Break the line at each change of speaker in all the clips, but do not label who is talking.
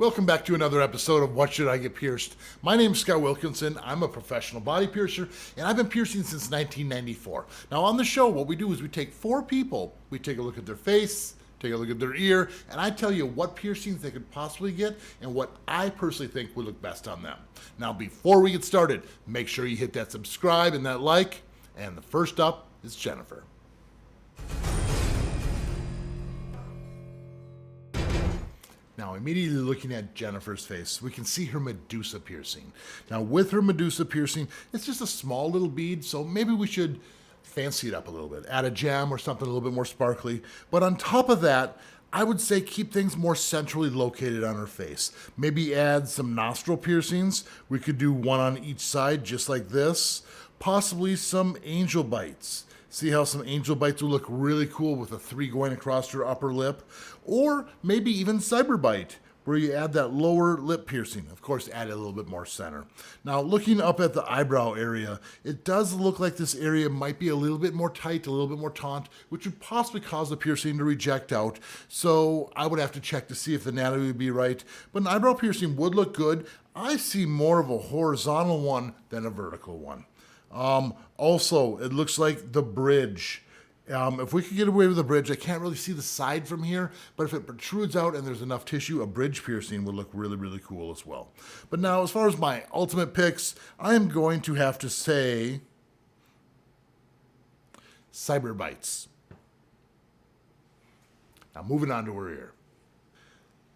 Welcome back to another episode of What Should I Get Pierced? My name is Scott Wilkinson. I'm a professional body piercer, and I've been piercing since 1994. Now on the show, what we do is we take four people, we take a look at their face, take a look at their ear, and I tell you what piercings they could possibly get and what I personally think would look best on them. Now before we get started, make sure you hit that subscribe and that like, and the first up is Jennifer. Now, immediately looking at Jennifer's face, we can see her Medusa piercing. Now, with her Medusa piercing, it's just a small little bead, so maybe we should fancy it up a little bit. Add a gem or something a little bit more sparkly. But on top of that, I would say keep things more centrally located on her face. Maybe add some nostril piercings. We could do one on each side, just like this. Possibly some angel bites. See how some angel bites will look really cool with a 3 going across her upper lip. Or maybe even cyber bite, where you add that lower lip piercing. Of course, add a little bit more center. Now, looking up at the eyebrow area, it does look like this area might be a little bit more tight, a little bit more taut, which would possibly cause the piercing to reject out. So I would have to check to see if the anatomy would be right. But an eyebrow piercing would look good. I see more of a horizontal one than a vertical one. Also, it looks like the bridge. If we could get away with the bridge, I can't really see the side from here, but if it protrudes out and there's enough tissue, a bridge piercing would look really, really cool as well. But now, as far as my ultimate picks, I am going to have to say cyber bites. Now, moving on to her ear.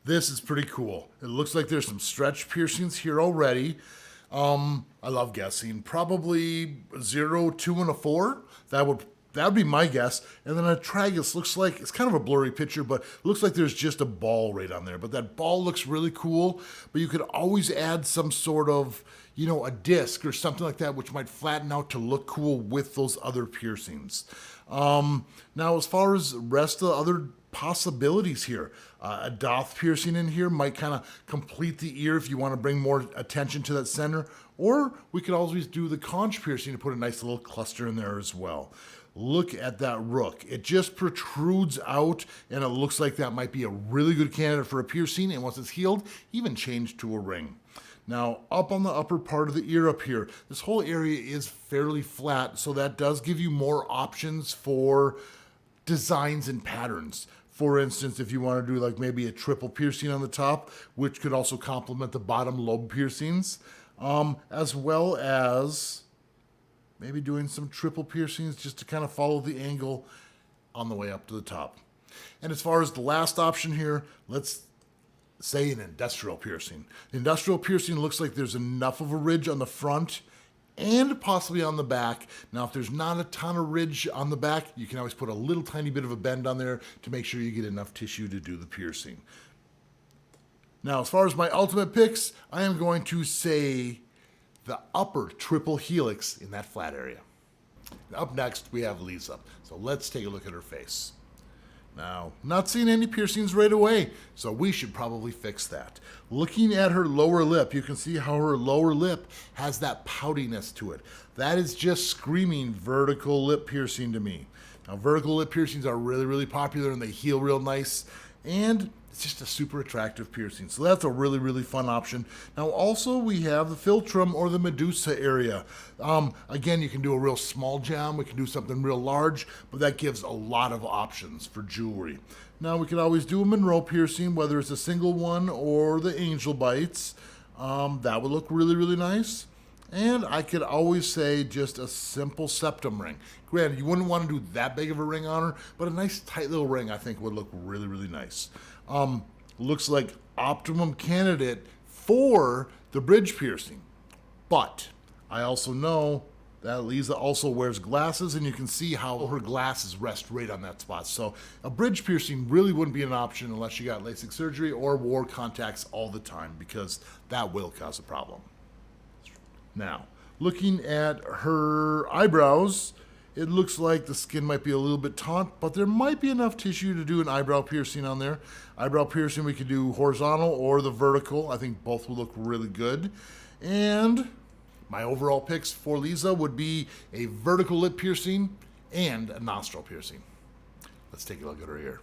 This is pretty cool. It looks like there's some stretch piercings here already. I love guessing. Probably 0, 2, and a 4. That would be my guess. And then a tragus looks like, it's kind of a blurry picture, but looks like there's just a ball right on there. But that ball looks really cool. But you could always add some sort of, a disc or something like that, which might flatten out to look cool with those other piercings. Now, as far as the rest of the other possibilities here, a doth piercing in here might kind of complete the ear if you want to bring more attention to that center, or we could always do the conch piercing to put a nice little cluster in there as well. Look at that rook. It just protrudes out, and it looks like that might be a really good candidate for a piercing, and once it's healed, even change to a ring. Now, up on the upper part of the ear up here, this whole area is fairly flat, so that does give you more options for designs and patterns. For instance, if you want to do like maybe a triple piercing on the top, which could also complement the bottom lobe piercings, as well as maybe doing some triple piercings just to kind of follow the angle on the way up to the top. And as far as the last option here, let's say an industrial piercing. The industrial piercing looks like there's enough of a ridge on the front and possibly on the back. Now, if there's not a ton of ridge on the back, you can always put a little tiny bit of a bend on there to make sure you get enough tissue to do the piercing. Now, as far as my ultimate picks, I am going to say the upper triple helix in that flat area. Up next, we have Lisa. So let's take a look at her face. Now, not seeing any piercings right away, so we should probably fix that. Looking at her lower lip, you can see how her lower lip has that poutiness to it. That is just screaming vertical lip piercing to me. Now, vertical lip piercings are really, really popular, and they heal real nice, and it's just a super attractive piercing. So that's a really, really fun option. Now, also, we have the Philtrum or the Medusa area. Again, you can do a real small gem. We can do something real large, but that gives a lot of options for jewelry. Now, we can always do a Monroe piercing, whether it's a single one or the angel bites. That would look really, really nice. And I could always say just a simple septum ring. Granted, you wouldn't want to do that big of a ring on her, but a nice tight little ring I think would look really, really nice. Looks like optimum candidate for the bridge piercing. But I also know that Lisa also wears glasses, and you can see how her glasses rest right on that spot. So a bridge piercing really wouldn't be an option unless you got LASIK surgery or wore contacts all the time, because that will cause a problem. Now, looking at her eyebrows, it looks like the skin might be a little bit taut, but there might be enough tissue to do an eyebrow piercing on there. Eyebrow piercing, we could do horizontal or the vertical. I think both will look really good. And my overall picks for Lisa would be a vertical lip piercing and a nostril piercing. Let's take a look at her ear.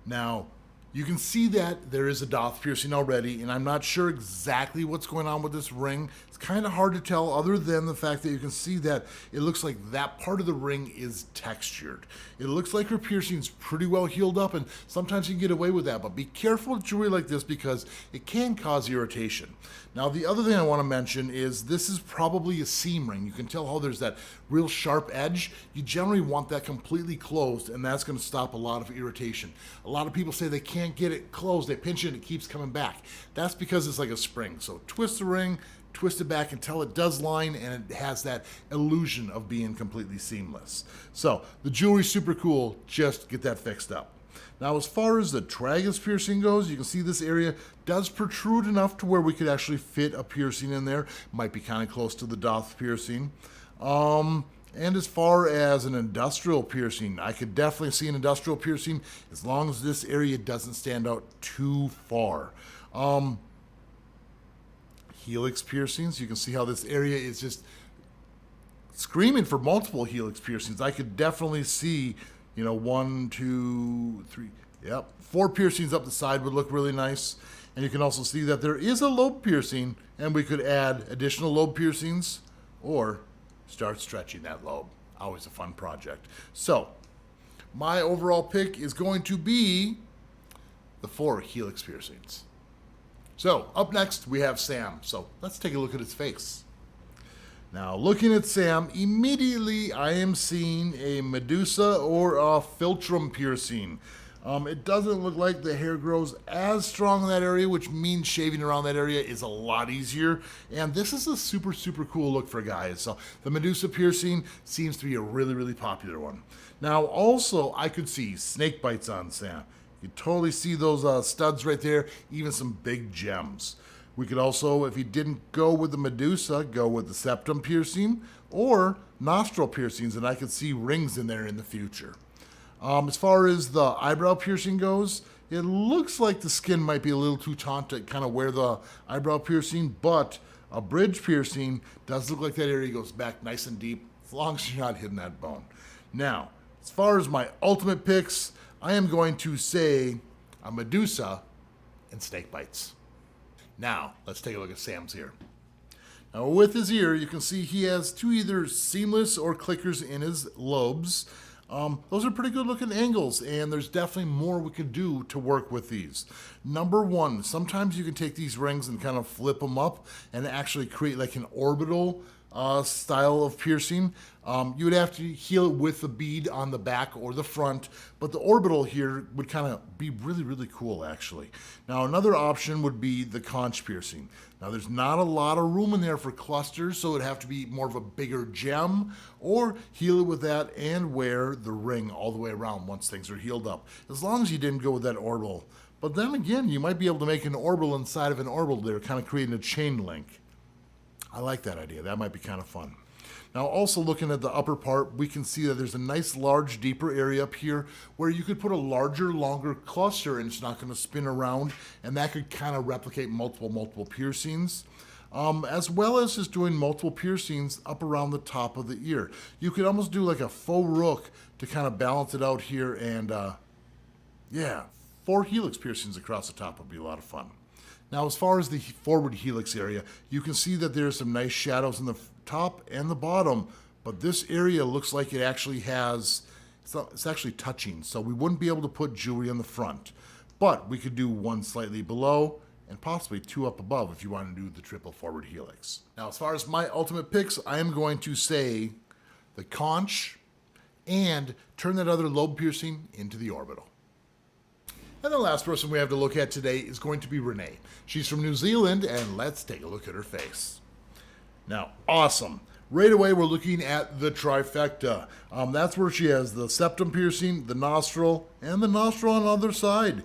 Now, You can see that there is a doth piercing already, and I'm not sure exactly what's going on with this ring. It's kind of hard to tell other than the fact that you can see that it looks like that part of the ring is textured. It looks like her piercing's pretty well healed up, and sometimes you can get away with that, but be careful with jewelry like this because it can cause irritation. Now, the other thing I want to mention is this is probably a seam ring. You can tell how there's that real sharp edge. You generally want that completely closed, and that's going to stop a lot of irritation. A lot of people say they can't get it closed. They pinch it and it keeps coming back. That's because it's like a spring. So twist the ring, twist it back until it does line, and it has that illusion of being completely seamless. So the jewelry's super cool. Just get that fixed up. Now, as far as the tragus piercing goes, you can see this area does protrude enough to where we could actually fit a piercing in there. Might be kind of close to the doth piercing. And as far as an industrial piercing, I could definitely see an industrial piercing as long as this area doesn't stand out too far. Helix piercings, you can see how this area is just screaming for multiple helix piercings. I could definitely see, 1, 2, 3, 4 piercings up the side would look really nice. And you can also see that there is a lobe piercing, and we could add additional lobe piercings or start stretching that lobe. Always a fun project. So my overall pick is going to be the 4 helix piercings. So up next we have Sam. So let's take a look at his face. Now, looking at Sam, immediately I am seeing a Medusa or a Philtrum piercing. It doesn't look like the hair grows as strong in that area, which means shaving around that area is a lot easier. And this is a super, super cool look for guys. So the Medusa piercing seems to be a really, really popular one. Now, also, I could see snake bites on Sam. You can totally see those studs right there, even some big gems. We could also, if you didn't go with the Medusa, go with the septum piercing or nostril piercings, and I could see rings in there in the future. As far as the eyebrow piercing goes, it looks like the skin might be a little too taut to kind of wear the eyebrow piercing, but a bridge piercing does look like that area goes back nice and deep, as long as you're not hitting that bone. Now, as far as my ultimate picks, I am going to say a Medusa and snake bites. Now, let's take a look at Sam's ear. Now, with his ear, you can see he has 2 either seamless or clickers in his lobes. Those are pretty good looking angles, and there's definitely more we could do to work with these. Number 1, sometimes you can take these rings and kind of flip them up and actually create like an orbital style of piercing. You would have to heal it with the bead on the back or the front, but the orbital here would kind of be really, really cool actually. Now, another option would be the conch piercing. Now, there's not a lot of room in there for clusters, so it'd have to be more of a bigger gem, or heal it with that and wear the ring all the way around once things are healed up, as long as you didn't go with that orbital. But then again, you might be able to make an orbital inside of an orbital there, kind of creating a chain link. I like that idea. That might be kind of fun. Now, also looking at the upper part, we can see that there's a nice, large, deeper area up here where you could put a larger, longer cluster and it's not going to spin around, and that could kind of replicate multiple piercings, as well as just doing multiple piercings up around the top of the ear. You could almost do like a faux rook to kind of balance it out here, and 4 helix piercings across the top would be a lot of fun. Now, as far as the forward helix area, you can see that there's some nice shadows in the top and the bottom, but this area looks like it actually has, it's actually touching, so we wouldn't be able to put jewelry on the front, but we could do 1 slightly below and possibly 2 up above if you want to do the triple forward helix. Now, as far as my ultimate picks, I am going to say the conch and turn that other lobe piercing into the orbital. And the last person we have to look at today is going to be Renee. She's from New Zealand, and let's take a look at her face. Now, awesome. Right away, we're looking at the trifecta. That's where she has the septum piercing, the nostril, and the nostril on the other side.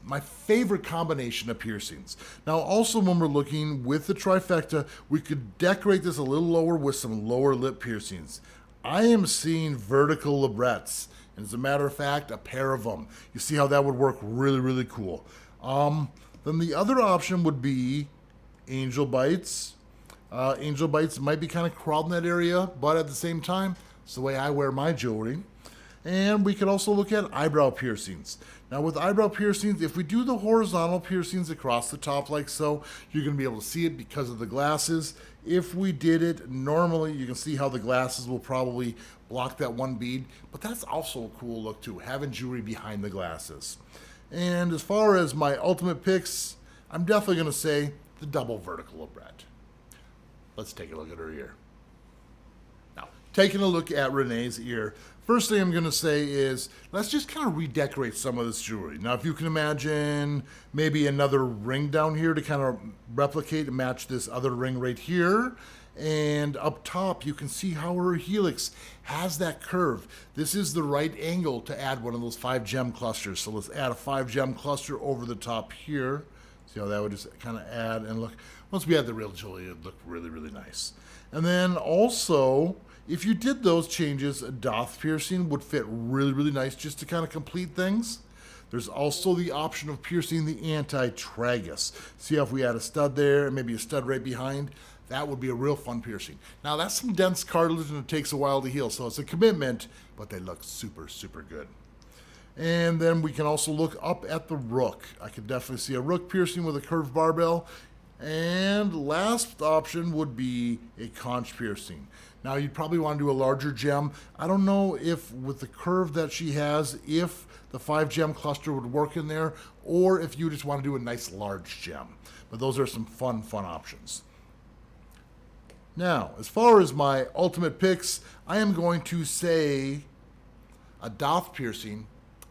My favorite combination of piercings. Now, also when we're looking with the trifecta, we could decorate this a little lower with some lower lip piercings. I am seeing vertical librettes. And as a matter of fact, a pair of them. You see how that would work really, really cool. Then the other option would be angel bites. Angel bites might be kind of crawled in that area, but at the same time, it's the way I wear my jewelry. And we could also look at eyebrow piercings. Now with eyebrow piercings, if we do the horizontal piercings across the top like so, you're going to be able to see it because of the glasses. If we did it normally, you can see how the glasses will probably block that one bead, but that's also a cool look too, having jewelry behind the glasses. And as far as my ultimate picks, I'm definitely going to say the double vertical labret. Let's take a look at her ear. Now, taking a look at Renee's ear, first thing I'm going to say is let's just kind of redecorate some of this jewelry. Now, if you can imagine maybe another ring down here to kind of replicate and match this other ring right here. And up top, you can see how her helix has that curve. This is the right angle to add one of those 5 gem clusters. So let's add a 5 gem cluster over the top here. See how that would just kind of add and look. Once we add the real jewelry, it would look really, really nice. And then also, if you did those changes, a doth piercing would fit really, really nice just to kind of complete things. There's also the option of piercing the Anti-Tragus. See how if we add a stud there and maybe a stud right behind, that would be a real fun piercing. Now that's some dense cartilage and it takes a while to heal, so it's a commitment, but they look super, super good. And then we can also look up at the rook. I could definitely see a rook piercing with a curved barbell. And last option would be a conch piercing. Now you'd probably want to do a larger gem. I don't know if with the curve that she has, if the 5 gem cluster would work in there, or if you just want to do a nice large gem. But those are some fun options. Now, as far as my ultimate picks, I am going to say a doth piercing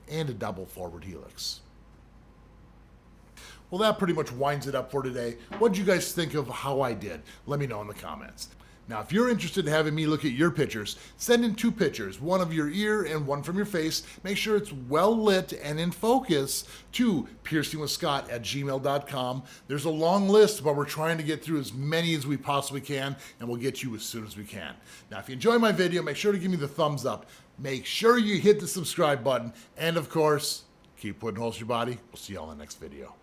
and a double forward helix. Well, that pretty much winds it up for today. What did you guys think of how I did? Let me know in the comments. Now, if you're interested in having me look at your pictures, send in 2 pictures, one of your ear and one from your face. Make sure it's well lit and in focus to PiercingWithScott@gmail.com. There's a long list, but we're trying to get through as many as we possibly can, and we'll get you as soon as we can. Now, if you enjoy my video, make sure to give me the thumbs up. Make sure you hit the subscribe button, and of course, keep putting holes in your body. We'll see you all in the next video.